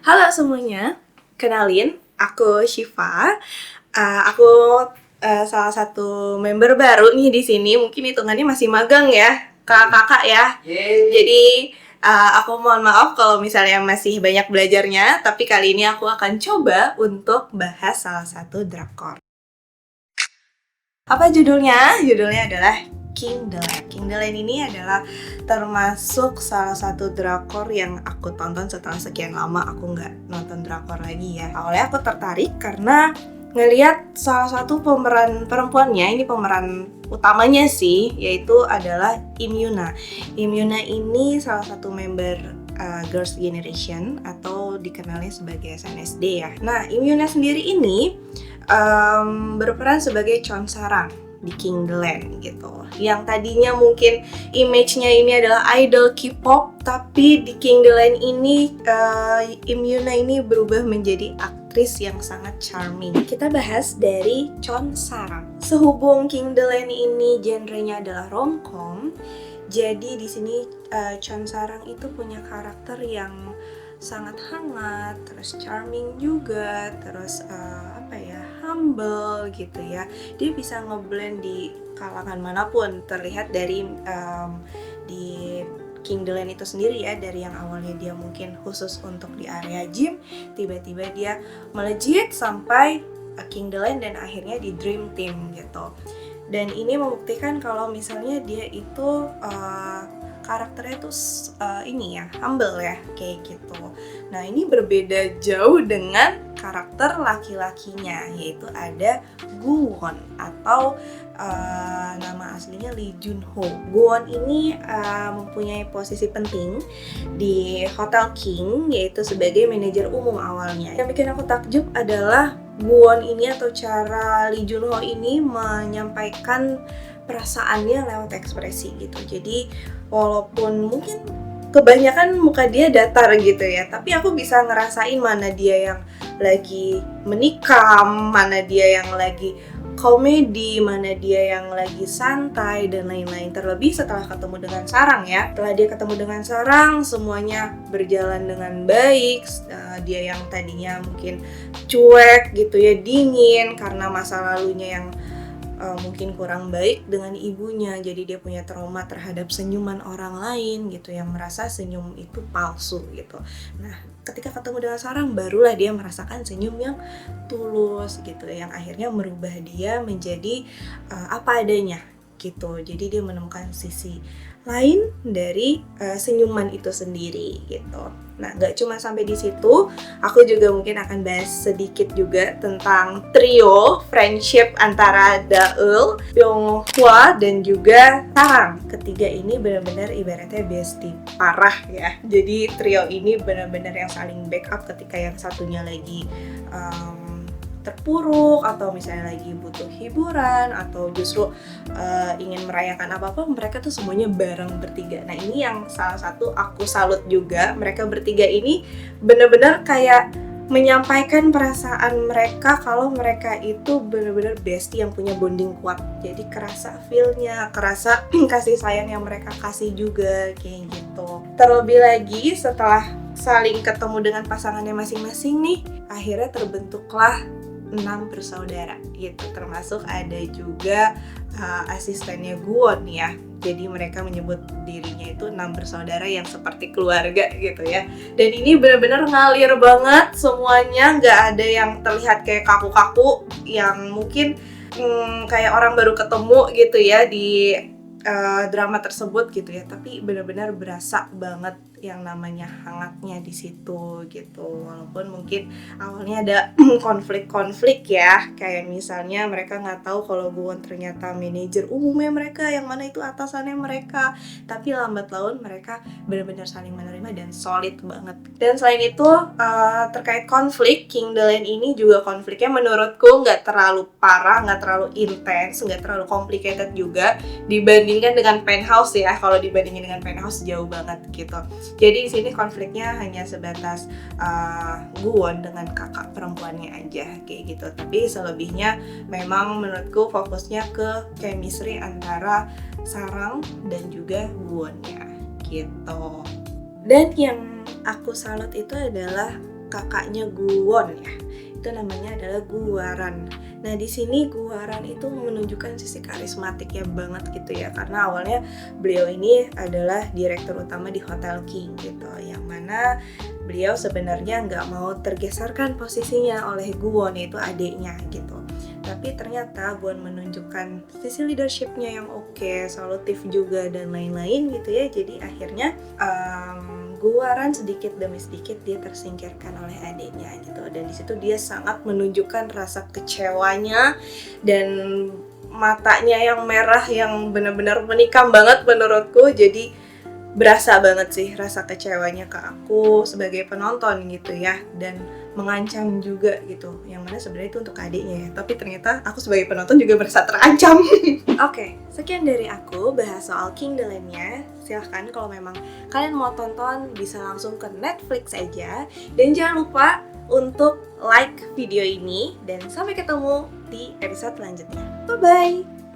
Halo semuanya, kenalin, aku Syifa. Aku salah satu member baru nih di sini. Mungkin hitungannya masih magang ya, kakak-kakak ya. Jadi aku mohon maaf kalau misalnya masih banyak belajarnya. Tapi kali ini aku akan coba untuk bahas salah satu drakor. Apa judulnya? Judulnya adalah King the Land. King the Land ini adalah termasuk salah satu drakor yang aku tonton setelah sekian lama aku nggak nonton drakor lagi ya. Awalnya aku tertarik karena ngelihat salah satu pemeran perempuannya, ini pemeran utamanya sih, yaitu adalah Im Yuna. Im Yuna ini salah satu member Girls' Generation atau dikenalnya sebagai SNSD ya. Nah, Im Yuna sendiri ini berperan sebagai Chon Sarang di King the Land gitu. Yang tadinya mungkin image-nya ini adalah idol K-pop, tapi di King the Land ini Im Yuna ini berubah menjadi aktris yang sangat charming. Kita bahas dari Chon Sarang. Sehubung King the Land ini genrenya adalah romcom, jadi di sini Chon Sarang itu punya karakter yang sangat hangat, terus charming juga, terus humble gitu ya. Dia bisa ngeblend di kalangan manapun, terlihat dari di King the Land itu sendiri ya, dari yang awalnya dia mungkin khusus untuk di area gym, tiba-tiba dia melejit sampai King the Land dan akhirnya di Dream Team gitu. Dan ini membuktikan kalau misalnya dia itu karakternya tuh humble ya, kayak gitu. Nah, ini berbeda jauh dengan karakter laki-lakinya, yaitu ada Gu-won atau nama aslinya Lee Jun-ho. Gu-won ini mempunyai posisi penting di Hotel King, yaitu sebagai manajer umum awalnya. Yang bikin aku takjub adalah Gu-won ini atau cara Lee Jun-ho ini menyampaikan perasaannya lewat ekspresi gitu. Jadi walaupun mungkin kebanyakan muka dia datar gitu ya, tapi aku bisa ngerasain mana dia yang lagi menikam, mana dia yang lagi komedi, mana dia yang lagi santai dan lain-lain. Terlebih setelah ketemu dengan Sarang ya. Setelah dia ketemu dengan Sarang, semuanya berjalan dengan baik. Dia yang tadinya mungkin cuek gitu ya, dingin karena masa lalunya yang mungkin kurang baik dengan ibunya, jadi dia punya trauma terhadap senyuman orang lain gitu, yang merasa senyum itu palsu gitu. Nah, ketika ketemu dengan Sarang, barulah dia merasakan senyum yang tulus gitu, yang akhirnya merubah dia menjadi apa adanya gitu. Jadi dia menemukan sisi lain dari senyuman itu sendiri gitu. Nah, gak cuma sampai di situ, aku juga mungkin akan bahas sedikit juga tentang trio friendship antara Daeul, Byung-hwa, dan juga Sarang. Ketiga ini benar-benar ibaratnya bestie parah ya. Jadi trio ini benar-benar yang saling backup ketika yang satunya lagi terpuruk atau misalnya lagi butuh hiburan atau justru ingin merayakan apa-apa, mereka tuh semuanya bareng bertiga. Nah, ini yang salah satu aku salut juga, mereka bertiga ini benar-benar kayak menyampaikan perasaan mereka kalau mereka itu benar-benar bestie yang punya bonding kuat. Jadi kerasa feel-nya, kerasa kasih sayang yang mereka kasih juga kayak gitu. Terlebih lagi setelah saling ketemu dengan pasangannya masing-masing nih, akhirnya terbentuklah 6 bersaudara gitu, termasuk ada juga asistennya Gu-won ya. Jadi mereka menyebut dirinya itu 6 bersaudara yang seperti keluarga gitu ya. Dan ini benar-benar ngalir banget semuanya, nggak ada yang terlihat kayak kaku-kaku yang mungkin kayak orang baru ketemu gitu ya di drama tersebut gitu ya. Tapi benar-benar berasa banget yang namanya hangatnya di situ gitu. Walaupun mungkin awalnya ada konflik-konflik ya, kayak misalnya mereka nggak tahu kalau Gu-won ternyata manajer umumnya mereka, yang mana itu atasannya mereka. Tapi lambat laun mereka benar-benar saling menerima dan solid banget. Dan selain itu terkait konflik, King the Land ini juga konfliknya menurutku nggak terlalu parah, nggak terlalu intens, nggak terlalu complicated juga dibandingkan dengan Penthouse ya. Kalau dibandingin dengan Penthouse jauh banget gitu. Jadi di sini konfliknya hanya sebatas Gu-won dengan kakak perempuannya aja kayak gitu. Tapi selebihnya memang menurutku fokusnya ke chemistry antara Sarang dan juga Gu-wonnya gitu. Dan yang aku salut itu adalah kakaknya Guwon ya. Itu namanya adalah Guwaran. Nah, di sini Guwaran itu menunjukkan sisi karismatiknya banget gitu ya, karena awalnya beliau ini adalah direktur utama di Hotel King gitu, yang mana beliau sebenarnya nggak mau tergeserkan posisinya oleh Guwon, yaitu adiknya gitu. Tapi ternyata Guwon menunjukkan sisi leadershipnya yang oke, solutif juga dan lain-lain gitu ya. Jadi akhirnya Guwaran sedikit demi sedikit dia tersingkirkan oleh adiknya gitu, dan di situ dia sangat menunjukkan rasa kecewanya dan matanya yang merah yang benar-benar menikam banget menurutku. Jadi berasa banget sih rasa kecewanya ke aku sebagai penonton gitu ya, dan mengancam juga gitu, yang mana sebenarnya itu untuk adiknya ya, tapi ternyata aku sebagai penonton juga merasa terancam. Oke, sekian dari aku bahas soal King the Land-nya. Silahkan kalau memang kalian mau tonton bisa langsung ke Netflix aja, dan jangan lupa untuk like video ini, dan sampai ketemu di episode selanjutnya. Bye bye.